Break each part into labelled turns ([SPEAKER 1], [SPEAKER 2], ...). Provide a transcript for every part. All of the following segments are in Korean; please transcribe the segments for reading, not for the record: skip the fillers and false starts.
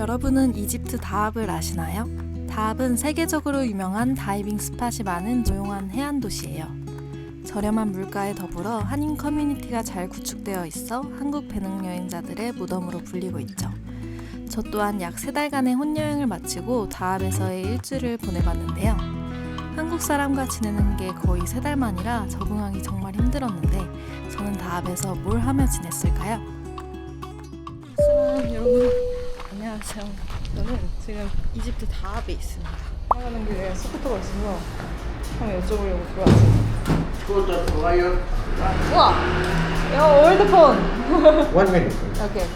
[SPEAKER 1] 여러분은 이집트 다합을 아시나요? 다합은 세계적으로 유명한 다이빙 스팟이 많은 조용한 해안 도시예요. 저렴한 물가에 더불어 한인 커뮤니티가 잘 구축되어 있어 한국 배낭여행자들의 무덤으로 불리고 있죠. 저 또한 약 3달간의 혼여행을 마치고 다합에서의 일주를 보내봤는데요. 한국 사람과 지내는 게 거의 3달 만이라 적응하기 정말 힘들었는데 저는 다합에서 뭘 하며 지냈을까요? 여러분 안녕하세요. 저는 지금 이집트 다합에 있습니다. 나가는 길에 스쿠터가 있어서 한번 여쭤보려고 들어왔어요.
[SPEAKER 2] 스쿠터 좋아요.
[SPEAKER 1] 우와! 야, 올드폰!
[SPEAKER 2] One minute.
[SPEAKER 1] 오케이.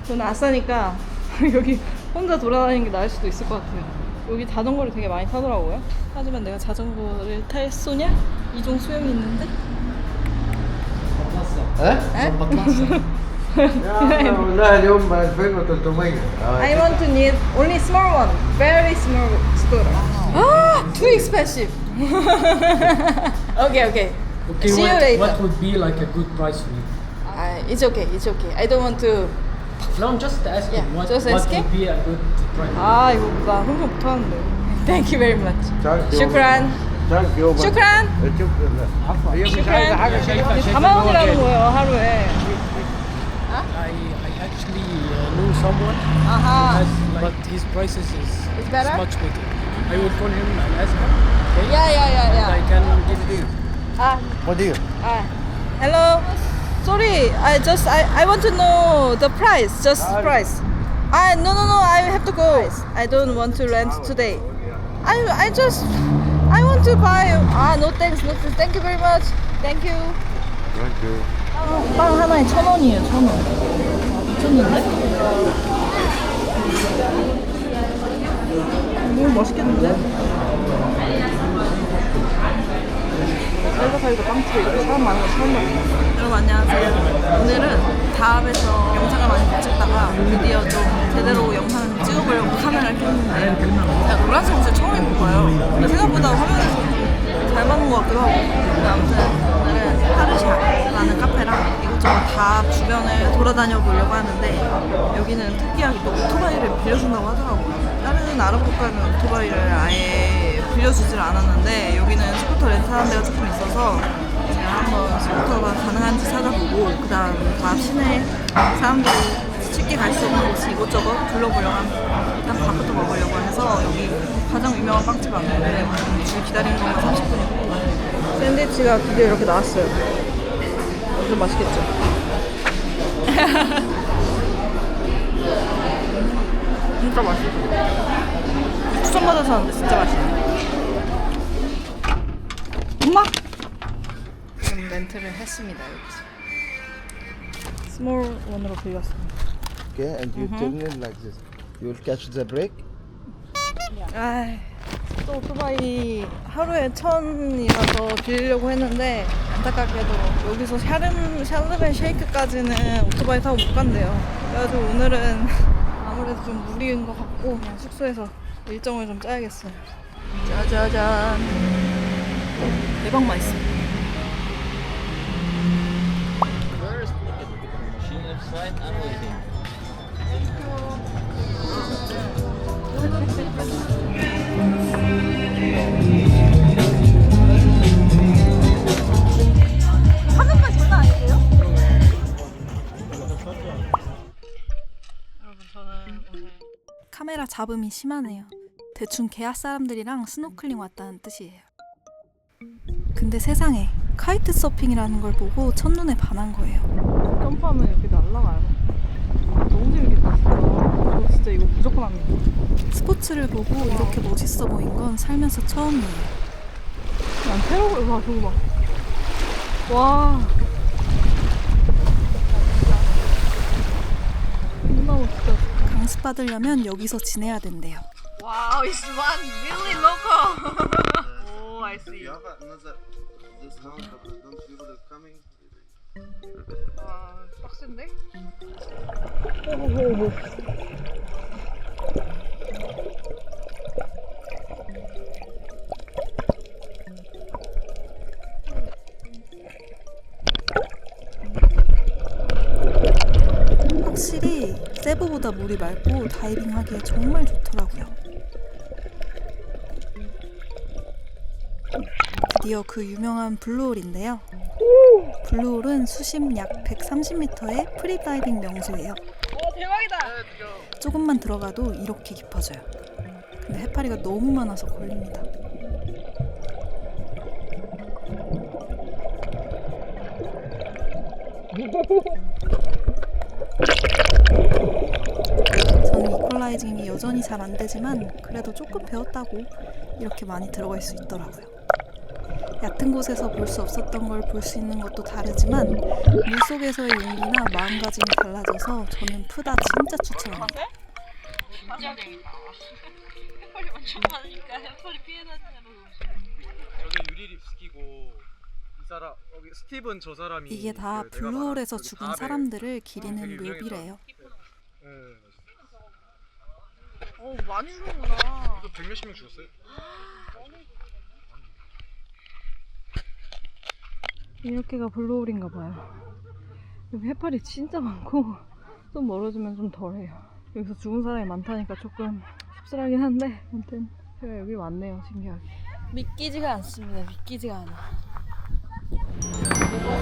[SPEAKER 1] 저는 아싸니까 여기 혼자 돌아다니는 게 나을 수도 있을 것 같아요. 여기 자전거를 되게 많이 타더라고요. 하지만 내가 자전거를 탈 소냐? 이종 수영이 있는데?
[SPEAKER 2] لا اليوم 2300.
[SPEAKER 1] I want to need only small one, very small scooter. Ah, too expensive. Okay. See you later.
[SPEAKER 3] What would be like a good price for you?
[SPEAKER 1] It's okay. I don't want to.
[SPEAKER 3] No, I'm just asking.
[SPEAKER 1] Yeah,
[SPEAKER 3] what
[SPEAKER 1] just
[SPEAKER 3] what
[SPEAKER 1] asking?
[SPEAKER 3] would be a good price?
[SPEAKER 1] 아 이거 나 흥분 못하는데. Thank you very much. 슈크란.
[SPEAKER 2] Thank you.
[SPEAKER 1] 슈크란.
[SPEAKER 2] شكرا. عفوا. هي مش عايزة حاجة
[SPEAKER 3] شايفة
[SPEAKER 1] 4만 원이라는 거예요 하루에.
[SPEAKER 3] I actually know someone
[SPEAKER 1] 아하.
[SPEAKER 3] has but his prices is
[SPEAKER 1] better?
[SPEAKER 3] much better. I will call him and ask him. Okay? I
[SPEAKER 1] Yeah.
[SPEAKER 3] can give you.
[SPEAKER 2] What do you?
[SPEAKER 1] Hello. Sorry. I want to know the price. Just the price. No. I have to go. I don't want to rent today. I want to buy. No thanks. Thank you very much. Thank you.
[SPEAKER 2] Thank you.
[SPEAKER 1] 빵 하나에 1,000원이에요. 1,000원. 미쳤는데? 너무 맛있겠는데? 살다 빵집에 이렇게 사람 많은 거 처음 봤어요. 여러분 안녕하세요. 오늘은 다합에서 영상을 많이 못 찍다가 드디어 좀 제대로 영상을 찍어보려고 카메라를 켰는데 제가 노란색 옷을 처음 입은 거예요. 근데 생각보다 화면에서 잘 맞는 것 같기도 하고. 근데 아무튼 오늘은 하르샤라는 카페랑 이것저것 다합 주변을 돌아다녀 보려고 하는데 여기는 특이하게 또 오토바이를 빌려준다고 하더라고요. 다른 아랍 국가는 오토바이를 아예 빌려주질 않았는데 여기는 스쿠터 렌트하는 데가 조금 있어서 제가 한번 스쿠터가 가능한지 찾아보고 그 다음 다합 시내에 사람들이 쉽게 갈 수 있는 곳이 이곳저곳 둘러보려고 합니다. 일단 밥부터 먹으려고 해서 여기 가장 유명한 빵집 왔는데 줄 기다리는 동안 30분이고 샌드위치가 드디어 이렇게 나왔어요. 완전 맛있겠죠? 진짜 맛있어. 추천받아서 샀는데 진짜 맛있네. 엄마! 지금 렌트를 했습니다. 여기서 스몰 원으로 빌렸습니다.
[SPEAKER 2] Okay, and you turn it like this. You will catch the brake.
[SPEAKER 1] 또 오토바이 하루에 1,000이라서 빌리려고 했는데 안타깝게도 여기서 샤르멘 쉐이크까지는 오토바이 타고 못 간대요. 그래가지고 오늘은 아무래도 좀 무리인 것 같고 그냥 숙소에서 일정을 좀 짜야겠어요. 짜자잔. 대박 맛있어. 화면만 장난 아니세요? 여러분 저는 오늘 카메라 잡음이 심하네요. 대충 계약 사람들이랑 스노클링 왔다는 뜻이에요. 근데 세상에 카이트 서핑이라는 걸 보고 첫눈에 반한 거예요. 점프하면 이렇게 날아가요. 너무 재밌겠다 진짜. 저 진짜 이거 무조건 합니다. 스포츠를 보고 이렇게 멋있어 보인 건 살면서 처음이에요. 난 테러를 봐 저거 봐. 와. 존나 멋있다. 강습 받으려면 여기서 지내야 된대요. Wow, it's one really local. Oh, I see. 와, 빡센데? 오호호호. 확실히
[SPEAKER 4] 확실히 세부보다 물이 맑고 다이빙하기에 정말 좋더라고요. 드디어 그 유명한 블루홀인데요. 블루홀은 수심 약 130m의 프리다이빙 명소예요.
[SPEAKER 1] 대박이다.
[SPEAKER 4] 조금만 들어가도 이렇게 깊어져요. 근데 해파리가 너무 많아서 걸립니다. 저는 이퀄라이징이 여전히 잘 안 되지만 그래도 조금 배웠다고 이렇게 많이 들어갈 수 있더라고요. 얕은 곳에서 볼 수 없었던 걸 볼 수 있는 것도 다르지만 물속에서의 용기나 마음가짐이 달라져서 저는 푸다 진짜 추천합니다.
[SPEAKER 1] 진짜 재밌다. 해파리 완전 많으니까 해파리 피해 다니냐고.
[SPEAKER 5] 저기 유리립 스키고 이 사람 여기 스티븐 저 사람이
[SPEAKER 4] 이게 다
[SPEAKER 5] 그 내가
[SPEAKER 4] 블루홀에서
[SPEAKER 5] 말한
[SPEAKER 4] 죽은
[SPEAKER 5] 그
[SPEAKER 4] 사람들을
[SPEAKER 5] 되게
[SPEAKER 4] 기리는
[SPEAKER 5] 유명해서.
[SPEAKER 4] 묘비래요.
[SPEAKER 1] 많이 주는구나.
[SPEAKER 5] 이거 100몇십 명 죽었어요?
[SPEAKER 1] 이렇게가 블루홀인가 봐요. 여기 해파리 진짜 많고 좀 멀어지면 좀 덜해요. 여기서 죽은 사람이 많다니까 조금 씁쓸하긴 한데 아무튼 제가 여기 왔네요. 신기하게. 믿기지가 않습니다. 믿기지가 않아.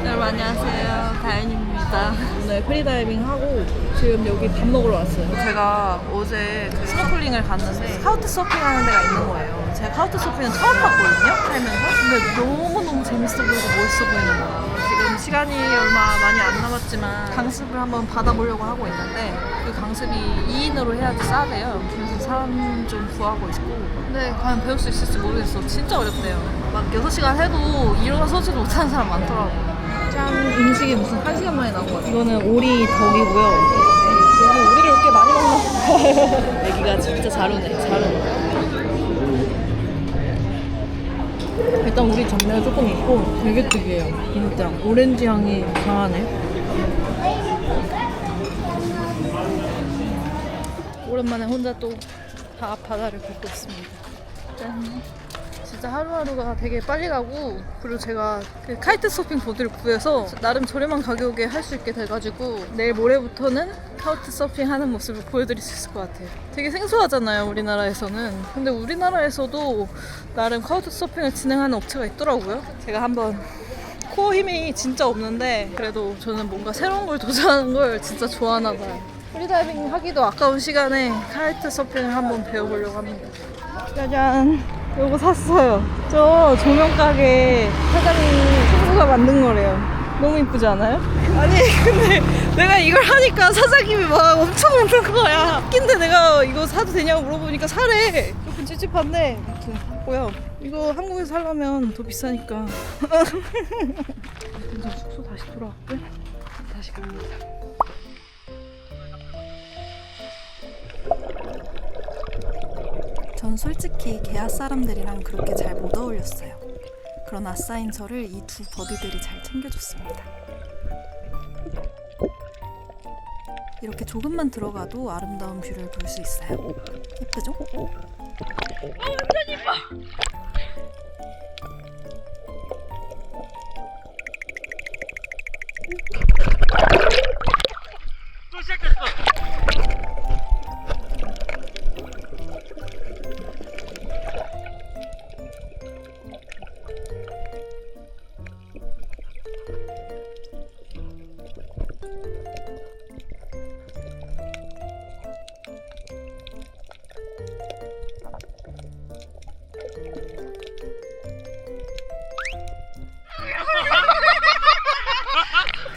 [SPEAKER 1] 여러분 안녕하세요. 다현입니다. 오늘 프리다이빙 하고 지금 여기 밥 먹으러 왔어요. 제가 어제 그 스노클링을 갔는데 카우트 서핑 하는 데가 있는 거예요. 제가 카우트 서핑은 처음 봤거든요. 살면서. 근데 너무너무 재밌어 보이고 멋있어 보이는 거예요. 지금 시간이 얼마 많이 안 남았지만 강습을 한번 받아보려고 하고 있는데 그 강습이 2인으로 해야지 싸대요. 그래서 사람 좀 구하고 있고 근데 과연 배울 수 있을지 모르겠어. 진짜 어렵대요. 막 6시간 해도 일어나서지도 못하는 사람 많더라고요. 짠! 음식이 무슨 1시간 만에 나온 것 같아요. 이거는 오리 덕이고요. 여기 오리를 이렇게 많이 먹나 봐요. 애기가 진짜 잘 오네. 잘 오네. 일단 우리 장면이 조금 있고 되게 특이해요. 진짜 오렌지 향이 강하네. 오랜만에 혼자 또 바다를 걷고 있습니다. 짠. 진짜 하루하루가 되게 빨리 가고 그리고 제가 그 카이트 서핑 보드를 구해서 나름 저렴한 가격에 할 수 있게 돼가지고 내일 모레부터는 카이트 서핑 하는 모습을 보여드릴 수 있을 것 같아요. 되게 생소하잖아요, 우리나라에서는. 근데 우리나라에서도 나름 카이트 서핑을 진행하는 업체가 있더라고요. 제가 한번 코어 힘이 진짜 없는데 그래도 저는 뭔가 새로운 걸 도전하는 걸 진짜 좋아하나 봐요. 프리다이빙 하기도 아까운 시간에 카이트 서핑을 한번 배워보려고 합니다. 짜잔! 요거 샀어요. 저 조명 가게 사장님이 친구가 만든 거래요. 너무 이쁘지 않아요? 아니 근데 내가 이걸 하니까 사장님이 막 엄청 만든 거야. 웃긴데 내가 이거 사도 되냐고 물어보니까 사래. 조금 찝찝한데 아무튼 고요. 이거 한국에서 살려면 더 비싸니까. 이제 숙소 다시 돌아왔고요. 다시 갑니다.
[SPEAKER 4] 전 솔직히 개화 사람들이랑 그렇게 잘 못 어울렸어요. 그런 아싸인 저를 이 두 버디들이 잘 챙겨줬습니다. 이렇게 조금만 들어가도 아름다운 뷰를 볼 수 있어요. 예쁘죠?
[SPEAKER 1] 완전 예뻐!
[SPEAKER 5] 또 시작됐어.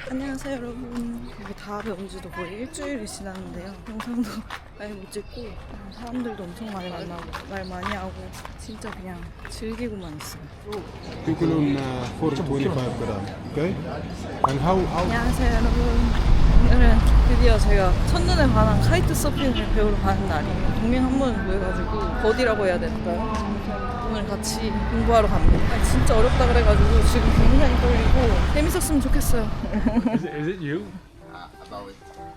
[SPEAKER 1] 안녕하세요 여러분. 여기 다음에 온 지도 거의 일주일이 지났는데요. 영상도 많이 못 찍고 사람들도 엄청 많이 만나고 말 많이 하고 진짜 그냥 즐기고만 있어요.
[SPEAKER 6] Piculum 425 gram. Okay? And how
[SPEAKER 1] 안녕하세요 여러분. 오늘은 드디어 제가 첫눈에 반한 카이트 서핑을 배우러 가는 날이에요. 동행 한 번 구해가지고 버디라고 해야 될까요? 오늘 같이 공부하러 갑니다. 아니, 진짜 어렵다 그래가지고 지금 굉장히 떨리고 재밌었으면 좋겠어요.
[SPEAKER 5] Is it you?
[SPEAKER 2] About it.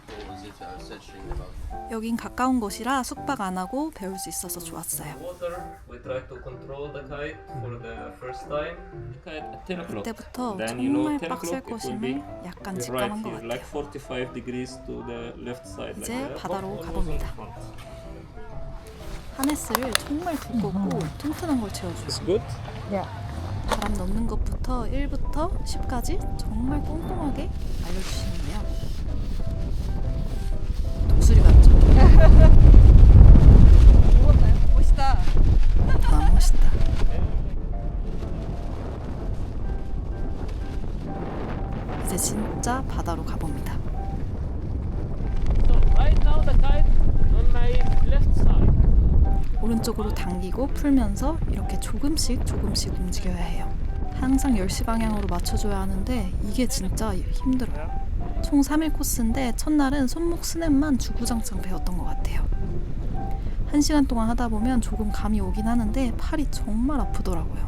[SPEAKER 2] What was it?
[SPEAKER 4] 여긴 가까운 곳이라 숙박 안 하고 배울 수 있어서 좋았어요.
[SPEAKER 7] Water, we try to control the kite for the first time. Kite at 10 o'clock.
[SPEAKER 4] 그때부터
[SPEAKER 7] Then you know
[SPEAKER 4] 정말
[SPEAKER 7] 10
[SPEAKER 4] 빡셀
[SPEAKER 7] o'clock it will be
[SPEAKER 4] 것임을 약간
[SPEAKER 7] right
[SPEAKER 4] 직감한 것
[SPEAKER 7] here,
[SPEAKER 4] 같아요.
[SPEAKER 7] like 45 degrees to the left side.
[SPEAKER 4] 이제
[SPEAKER 7] like that.
[SPEAKER 4] 바다로
[SPEAKER 7] Almost
[SPEAKER 4] 가봅니다.
[SPEAKER 7] in front.
[SPEAKER 4] 하네스를 정말 두껍고 튼튼한 걸 채워줘요.
[SPEAKER 7] Good.
[SPEAKER 4] 바람 넣는 것부터 1부터 10까지 정말 꼼꼼하게 알려주시는데요. 독수리 같죠?
[SPEAKER 1] 멋있다.
[SPEAKER 4] 아, 멋있다. 이제 진짜 바다로 가봅니다.
[SPEAKER 3] So right now the kite on my left side.
[SPEAKER 4] 오른쪽으로 당기고 풀면서 이렇게 조금씩 움직여야 해요. 항상 10시 방향으로 맞춰줘야 하는데 이게 진짜 힘들어요. 총 3일 코스인데 첫날은 손목 스냅만 주구장창 배웠던 것 같아요. 1시간 동안 하다 보면 조금 감이 오긴 하는데 팔이 정말 아프더라고요.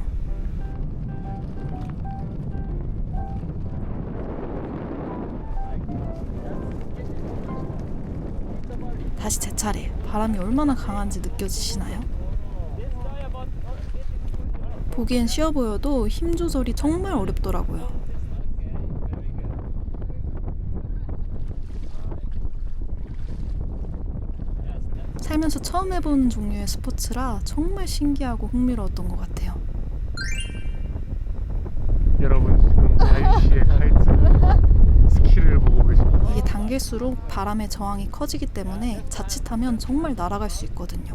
[SPEAKER 4] 다시 제 차례. 바람이 얼마나 강한지 느껴지시나요? 보기엔 쉬워 보여도 힘 조절이 정말 어렵더라고요. 살면서 처음 해보는 종류의 스포츠라 정말 신기하고 흥미로웠던 것 같아요.
[SPEAKER 8] 여러분 지금 다희 씨의 카이트 스킬을 보고 계십니다.
[SPEAKER 4] 이게 당길수록 바람의 저항이 커지기 때문에 자칫하면 정말 날아갈 수 있거든요.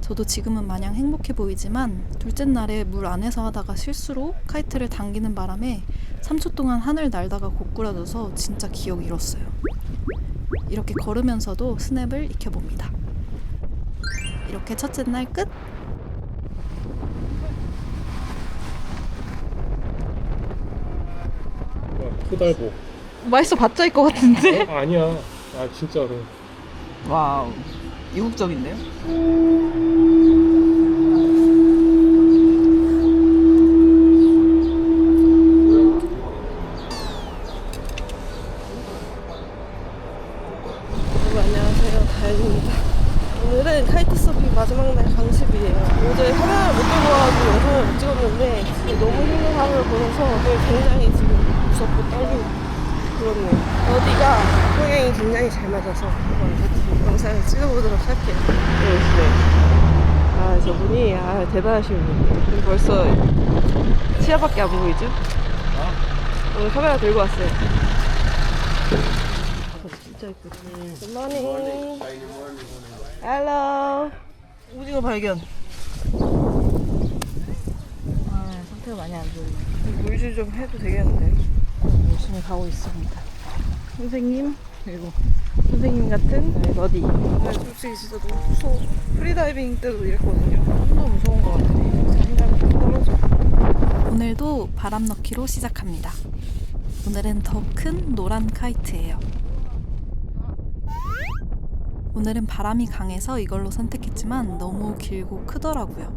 [SPEAKER 4] 저도 지금은 마냥 행복해 보이지만 둘째 날에 물 안에서 하다가 실수로 카이트를 당기는 바람에 3초 동안 하늘 날다가 고꾸라져서 진짜 기억 잃었어요. 이렇게 걸으면서도 스냅을 익혀봅니다. 이렇게 첫째 날 끝!
[SPEAKER 8] 토달보.
[SPEAKER 1] 맛있어 봤자 일 것 같은데?
[SPEAKER 8] 아니야. 아 진짜로.
[SPEAKER 1] 와우. 이국적인데요? 여러분 안녕하세요. 다현입니다. 오늘은 카이트 서핑 마지막 날 강습이에요. 어제 카메라를 못 들고 와가지고 영상을 못 찍었는데 너무 힘든 하루를 보내서 오늘 굉장히 지금 무섭고 떨리고 그렇네요. 어디가 평양이 굉장히 잘 맞아서 한번 같이 영상을 찍어보도록 할게요. 아 저분이 대단하신 분이에요. 벌써 치아밖에 안 보이죠? 오늘 카메라 들고 왔어요. 진짜 예쁘다. 굿모닝. 헬로. 오징어 발견. 상태가 많이 안 좋네. 물질 좀 해도 되겠는데. 열심히 가고 있습니다. 선생님 그리고 선생님 같은 러디. 솔직히 진짜 너무 무서워. 프리다이빙 때도 이랬거든요. 좀 더 무서운 것 같아. 자신감이 좀 떨어져.
[SPEAKER 4] 오늘도 바람 넣기로 시작합니다. 오늘은 더 큰 노란 카이트예요. 오늘은 바람이 강해서 이걸로 선택했지만 너무 길고 크더라고요.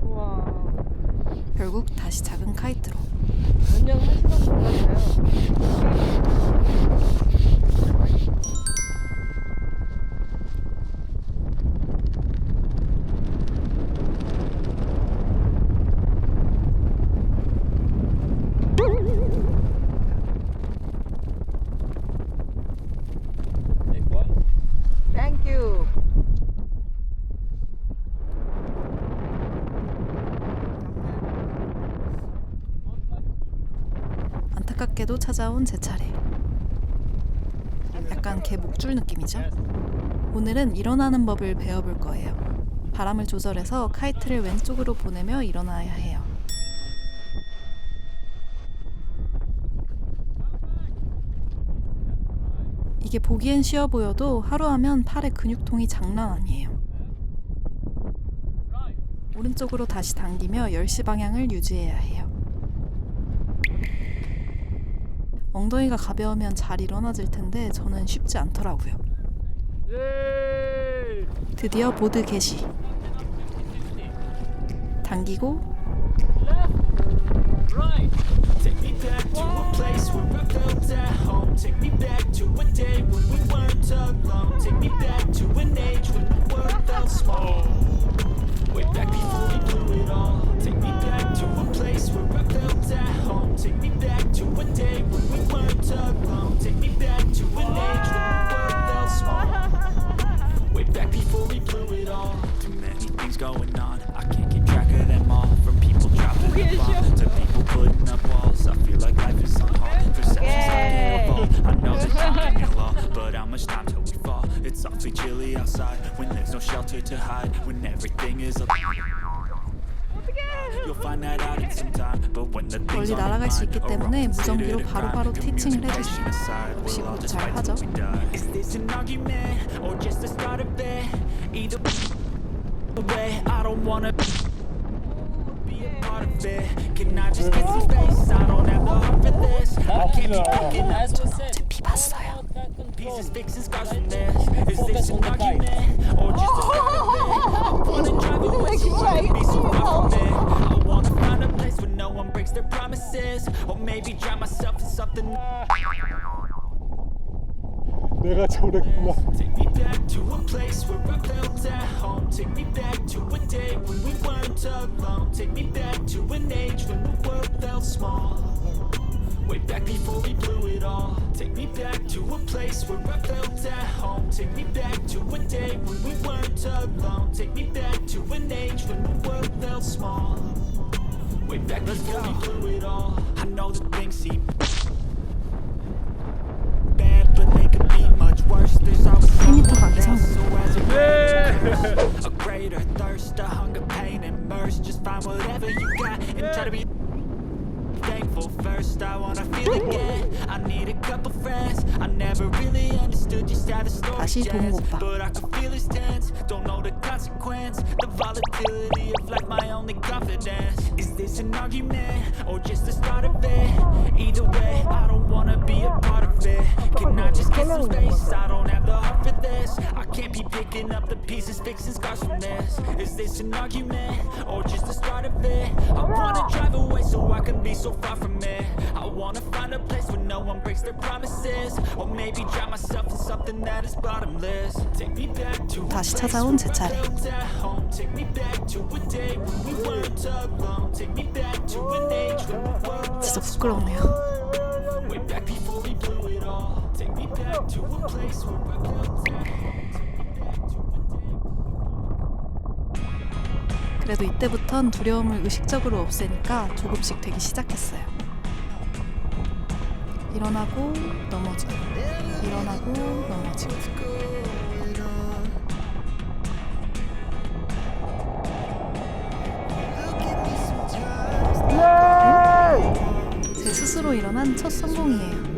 [SPEAKER 1] 우와.
[SPEAKER 4] 결국 다시 작은 카이트로.
[SPEAKER 1] 몇 년 하시던 건가요?
[SPEAKER 7] Take one.
[SPEAKER 1] 땡큐.
[SPEAKER 4] 안타깝게도 찾아온 제 차례. 약간 개 목줄 느낌이죠? 오늘은 일어나는 법을 배워볼 거예요. 바람을 조절해서 카이트를 왼쪽으로 보내며 일어나야 해요. 이게 보기엔 쉬워 보여도 하루 하면 팔의 근육통이 장난 아니에요. 오른쪽으로 다시 당기며 10시 방향을 유지해야 해요. 엉덩이가 가벼우면 잘 일어나질 텐데 저는 쉽지 않더라고요. 드디어 보드 개시. 당기고
[SPEAKER 3] Right.
[SPEAKER 9] Take me back to a place where I felt at home. Take me back to a day when we weren't alone. Take me back to an age when the world felt small. Way back before we blew it all. Take me back to a place where I felt at home. Take me back to a day when we weren't alone. Take me back to an age when the world felt small. Way back before we blew it all. Too many things going on, I can't keep track of them all. From people dropping the bomb to people putting up walls. I feel like life is on hold. Perceptions I can't evolve. I know that time can law, but how much time till we fall? It's awfully chilly outside when there's no shelter to hide. When everything is a You'll find that out in some time. But when the things
[SPEAKER 4] 멀리 나라갈 수 있기 때문에 무전기로 바로바로 티칭을 해주시고 역시 곧 잘 하죠.
[SPEAKER 9] Is this an argument or just the start of it? Either way, I don't wanna be a part of it. Can I just get some space? I don't have the heart for this. I can't be picking up
[SPEAKER 3] As we said,
[SPEAKER 4] 비 봤어요.
[SPEAKER 9] pieces, fixing scars from this. Is this an argument or just the start of it? I wanna drive away so I can be so far from it. I wanna find a place where no one breaks their promises, or maybe drown myself in something.
[SPEAKER 6] 내가 저랬구나.
[SPEAKER 9] Take me back to a place where I felt at home. Take me back to a day when we weren't alone. Take me back to an age when the world felt small. Way back before we blew it all. Take me back to a place where I felt at home. Take me back to a day when we weren't alone. Take me back to an age when the world felt small. Way back before we blew it all. I know that things seem bad, but they could be much worse. There's always someone else, so as it rains, a greater thirst, a hunger, pain, and mercy. Just find whatever you got and try to be thankful first. I wanna feel again. I need a couple friends. I never really understood just how the story
[SPEAKER 4] 다시 동욱
[SPEAKER 9] ends,
[SPEAKER 4] 오빠.
[SPEAKER 9] but I can feel his tense. Don't know the consequence. The volatility of life, my only confidence. Is this an argument or just the start of it? Either way, I don't wanna be a part of it. Can I just get some space? I don't have the heart for this. I can't be picking up the pieces, fixing scars from this. Is this an argument or just the start of it? I wanna drive away so I can be so far from it. I wanna find a place where no one breaks their promises, or maybe drown myself in something that is bottomless. Take me back to a
[SPEAKER 4] 다시
[SPEAKER 9] place
[SPEAKER 4] 찾아온 제 차례.
[SPEAKER 9] where I felt at home. Take me back to a day when we weren't alone. Take me back to an age when the world
[SPEAKER 4] 진짜
[SPEAKER 9] felt
[SPEAKER 4] 부끄럽네요.
[SPEAKER 9] way back before we blew it all. Take me back to a place where I felt at home.
[SPEAKER 4] 그래도 이때부턴 두려움을 의식적으로 없애니까 조금씩 되기 시작했어요. 일어나고 넘어지고, 일어나고 넘어지고. 제 스스로 일어난 첫 성공이에요.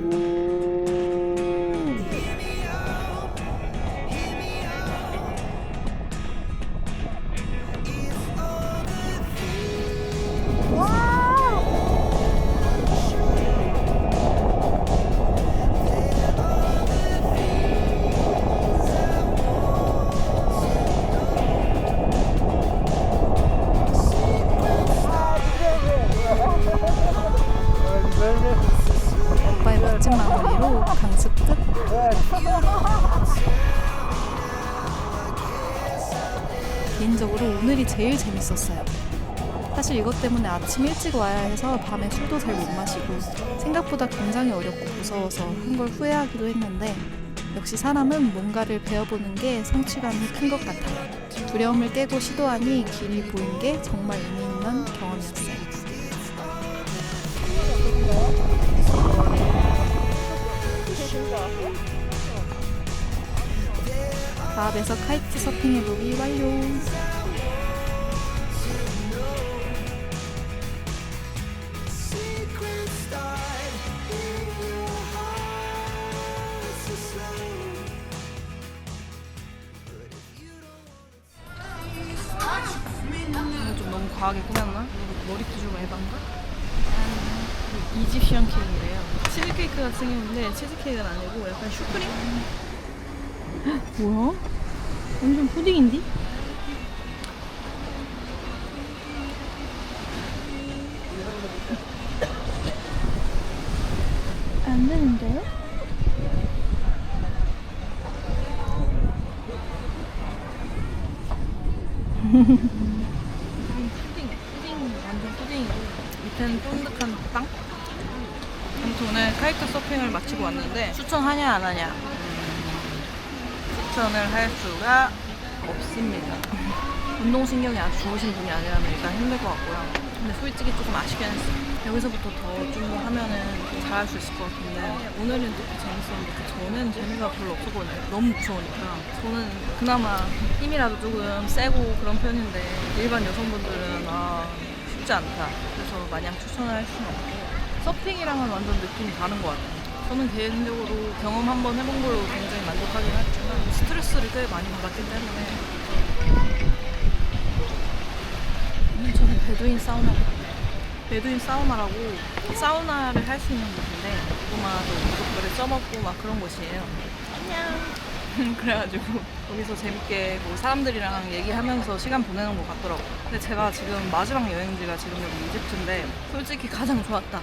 [SPEAKER 4] 오빠의 멋진 마무리로 강습 끝. 개인적으로 오늘이 제일 재밌었어요. 사실 이것 때문에 아침 일찍 와야 해서 밤에 술도 잘 못 마시고 생각보다 굉장히 어렵고 무서워서 한 걸 후회하기도 했는데, 역시 사람은 뭔가를 배워보는 게 성취감이 큰 것 같아요. 두려움을 깨고 시도하니 길이 보인 게 정말 의미 있는 경험이었어요. 다합에서 카이트 서핑 해보기 완료.
[SPEAKER 1] 좀 너무 과하게 꾸몄나? 머리도 좀 에반가? 이집시언 케이크래요. 치즈케이크 같이 생겼는데 치즈케이크는 아니고 약간 슈크림? 뭐야? 완전 푸딩인데?
[SPEAKER 4] 안 되는데요?
[SPEAKER 1] 푸딩 완전 푸딩이고 밑에는 쫀득한 빵. 아무튼 오늘 카이트 서핑을 마치고 왔는데 추천하냐 안 하냐? 추천을 할 수가 없습니다. 운동신경이 아주 좋으신 분이 아니라면 일단 힘들 것 같고요. 근데 솔직히 조금 아쉽긴 했어요. 여기서부터 더 좀 하면은 잘할 수 있을 것 같은데 오늘은 되게 재밌었는데 저는 재미가 별로 없었거든요. 너무 무서우니까. 저는 그나마 힘이라도 조금 세고 그런 편인데 일반 여성분들은 쉽지 않다. 그래서 마냥 추천을 할 수는 없고 서핑이랑은 완전 느낌이 다른 것 같아요. 저는 개인적으로 경험 한번 해본 걸로 굉장히 만족하긴 했지만 스트레스를 꽤 많이 받았기 때문에 저는 베두인 사우나라고 사우나를 할 수 있는 곳인데 고구마도 무조건에 써먹고 막 그런 곳이에요. 안녕. 그래가지고 거기서 재밌게 뭐 사람들이랑 얘기하면서 시간 보내는 것 같더라고요. 근데 제가 지금 마지막 여행지가 지금 여기 이집트인데 솔직히 가장 좋았다.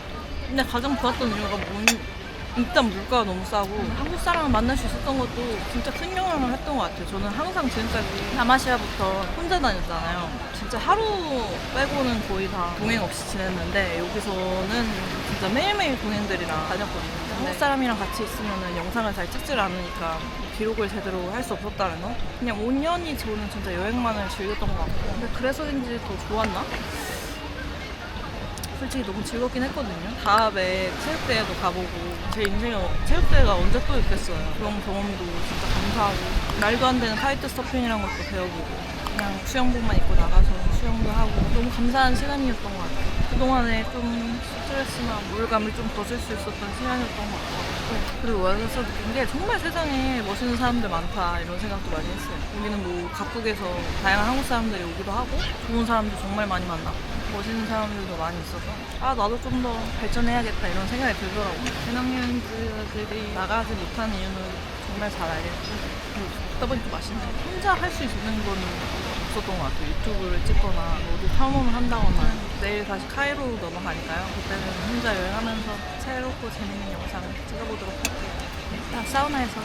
[SPEAKER 1] 근데 가장 좋았던 이유가 일단 물가가 너무 싸고 한국 사람을 만날 수 있었던 것도 진짜 큰 영향을 했던 것 같아요. 저는 항상 지금까지 남아시아부터 혼자 다녔잖아요. 진짜 하루 빼고는 거의 다 동행 없이 지냈는데 여기서는 진짜 매일매일 동행들이랑 다녔거든요. 한국 사람이랑 같이 있으면 영상을 잘 찍질 않으니까 기록을 제대로 할 수 없었다는 거? 그냥 5년이 저는 진짜 여행만을 즐겼던 것 같고 근데 그래서인지 더 좋았나? 솔직히 너무 즐겁긴 했거든요. 다음에 체육대회도 가보고 제 인생에 체육대회가 언제 또 있겠어요. 그런 경험도 진짜 감사하고 말도 안 되는 카이트 서핑이란 것도 배워보고 그냥 수영복만 입고 나가서 수영도 하고 너무 감사한 시간이었던 것 같아요. 그동안에 좀 스트레스나 우울감을 좀 벗을 수 있었던 시간이었던 것 같고 그리고 와서 느낀 게 정말 세상에 멋있는 사람들 많다 이런 생각도 많이 했어요. 여기는 뭐 각국에서 다양한 한국 사람들이 오기도 하고 좋은 사람도 정말 많이 만나고 멋있는 사람들도 많이 있어서 나도 좀 더 발전해야겠다 이런 생각이 들더라고요. 배낭여행들이 나가지 못하는 이유는 정말 잘 알겠고 듣다 보니까 맛있네. 혼자 할 수 있는 건 없었던 것 같아요. 유튜브를 찍거나 어디 탐험을 한다거나 내일 다시 카이로로 넘어가니까요. 그때는 혼자 여행하면서 새롭고 재밌는 영상을 찍어보도록 할게요. 일단 사우나에서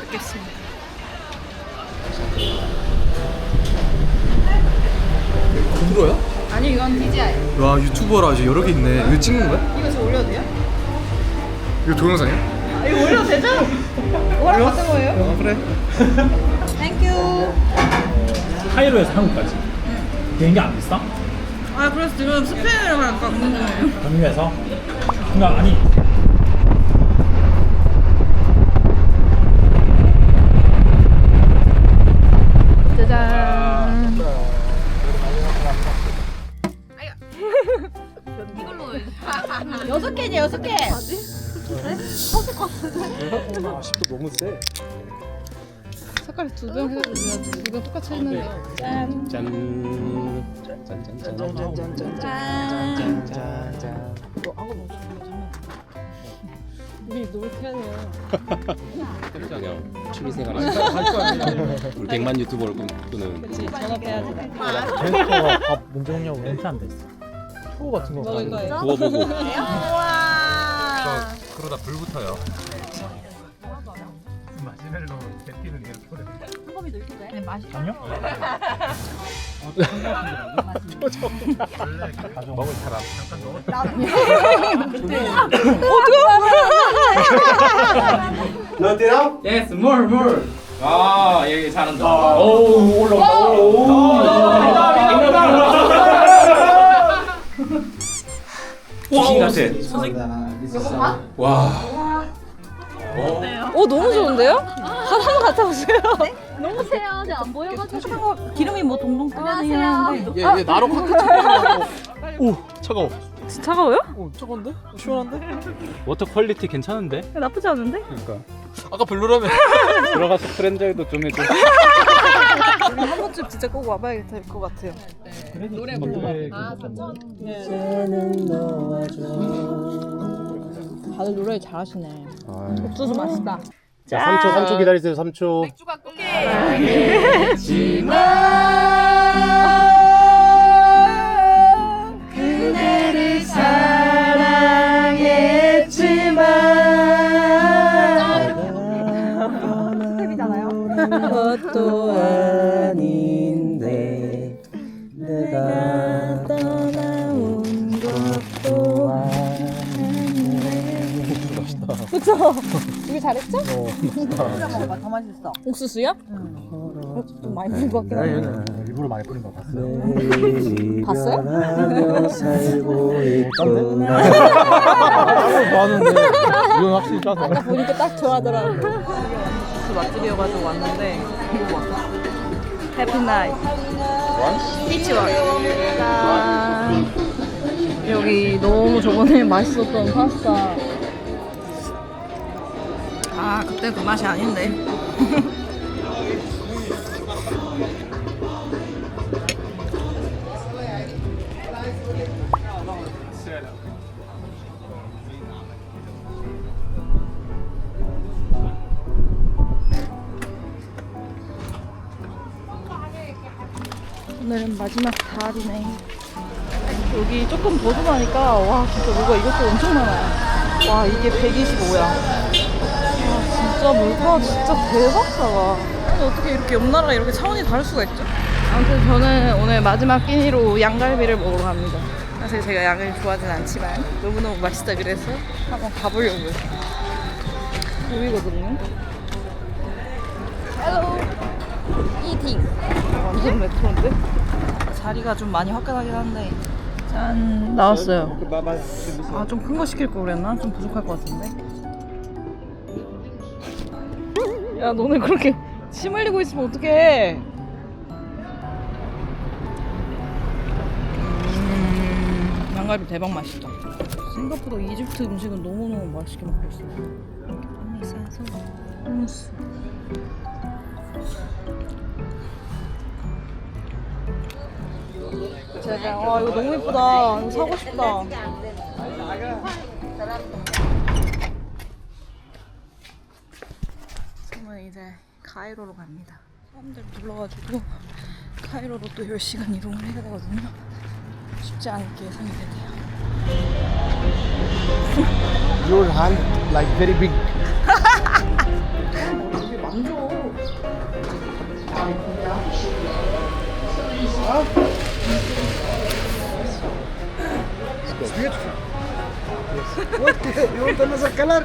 [SPEAKER 1] 뵙겠습니다.
[SPEAKER 5] 공부야?
[SPEAKER 1] 아니 이건 DJI.
[SPEAKER 5] 와 유튜버라 아주 여러 개 있네. 이거 찍는 거야?
[SPEAKER 1] 이거 지금 올려도 돼요?
[SPEAKER 5] 이거 동영상이야?
[SPEAKER 1] 이거 올려도 되죠? 뭐랑 같은 거예요?
[SPEAKER 5] 그래.
[SPEAKER 1] 땡큐.
[SPEAKER 6] 카이로에서 한국까지 비행기 안 비싸?
[SPEAKER 1] 그래서 지금 스페인을 갈까 고민 중이에요.
[SPEAKER 6] 경유해서? 그러니까 아니
[SPEAKER 1] 짜잔. 이걸로 6개지 6개.
[SPEAKER 2] 아, 10도 너무 세.
[SPEAKER 1] 색깔이 2병 해가지고 제가 2병 똑같이 했는데 짠.
[SPEAKER 2] 짠.
[SPEAKER 1] 우리 노력해야 돼요.
[SPEAKER 7] 그냥 취미생활 우리 100만 유튜버를 꾸는
[SPEAKER 1] 그치 전업해야지.
[SPEAKER 6] 제스처가 밥 문제 없냐고 멘트 안 됐어. 초코 같은 거
[SPEAKER 1] 먹을 거예요.
[SPEAKER 7] 구워보고
[SPEAKER 1] 우와.
[SPEAKER 5] 그러다 불 붙어요.
[SPEAKER 6] 마시멜로 데피는 이렇게 그래.
[SPEAKER 1] 네, 맛이
[SPEAKER 6] 아니요?
[SPEAKER 5] 먹을 사람.
[SPEAKER 3] Yes, more, more. 아, 얘 잘한다.
[SPEAKER 6] 오 올라온다.
[SPEAKER 3] 귀신 같아. 와.
[SPEAKER 1] 너무 좋은데요? 한번 갔다 오세요.
[SPEAKER 10] 너무 세요. 안 보여가지고.
[SPEAKER 1] 기름이 뭐 동동 떠다니긴 하는데.
[SPEAKER 2] 얘 나로 확 차가워. 오, 차가워.
[SPEAKER 1] 차가워요?
[SPEAKER 2] 오, 차가운데? 시원한데?
[SPEAKER 8] 워터 퀄리티 괜찮은데?
[SPEAKER 1] 나쁘지 않은데?
[SPEAKER 8] 그러니까
[SPEAKER 2] 아까 별로라며.
[SPEAKER 8] 들어가서 프렌저에도 좀 해줘.
[SPEAKER 1] 우리 한 번쯤 진짜 꼭 와봐야겠다 될 것 같아요.
[SPEAKER 6] 노래 불러봐.
[SPEAKER 1] 다들 노래 잘하시네. 옥수수 맛있다.
[SPEAKER 6] 자, 3초 기다리세요. 3초.
[SPEAKER 1] 맥주가 끓게. 그대를 사랑했지만 그쵸? 우리 잘했죠?
[SPEAKER 6] 어.
[SPEAKER 1] 더 맛있어. 옥수수야? 좀 많이 뿌린 것 같긴 한데.
[SPEAKER 6] 일부러 많이 뿌린 거 봤어요.
[SPEAKER 1] 봤어요?
[SPEAKER 2] 살고
[SPEAKER 6] 짠데? 좋아하는데 이건 확실히 짜서.
[SPEAKER 1] 아까 보니까 딱 좋아하더라고. 옥수수 맛집이어가지고 왔는데 이거 봐. 해피나잇. 피치원. 짠. 여기 너무 저번에 맛있었던 파스타. 아 그때 그 맛이 아닌데. 오늘은 마지막 달이네. 여기 조금 벗어나니까 와 진짜 뭐가 이것도 엄청 많아요. 와 이게 125야. 와 진짜 물가 진짜 대박 싸다. 아니 어떻게 이렇게 옆 나라가 이렇게 차원이 다를 수가 있죠? 아무튼 저는 오늘 마지막 끼니로 양갈비를 먹으러 갑니다. 사실 제가 양을 좋아하진 않지만 너무너무 맛있다 그래서 한번 가보려고요. 보이거든요. 헬로 이팅. 완전 메트로인데? 자리가 좀 많이 화끈하긴 한데. 짠 나왔어요. 아 좀 큰 거 시킬 걸 그랬나? 좀 부족할 것 같은데. 야 너네 그렇게 침 흘리고 있으면 어떡해. 양갈비 대박 맛있다. 생각보다 이집트 음식은 너무너무 맛있게 먹고 있어요. 언니 싸서 hummus. 짜잔. 와 이거 너무 예쁘다. 이거 사고 싶다. 저는 이제 카이로로 갑니다. 사람들 불러가지고 카이로로 또 10시간 이동을 해야 되거든요. 쉽지 않게 예상이 되네요.
[SPEAKER 2] Your hand like very big.
[SPEAKER 1] 이게 만져.
[SPEAKER 2] It's beautiful. What? You want another color?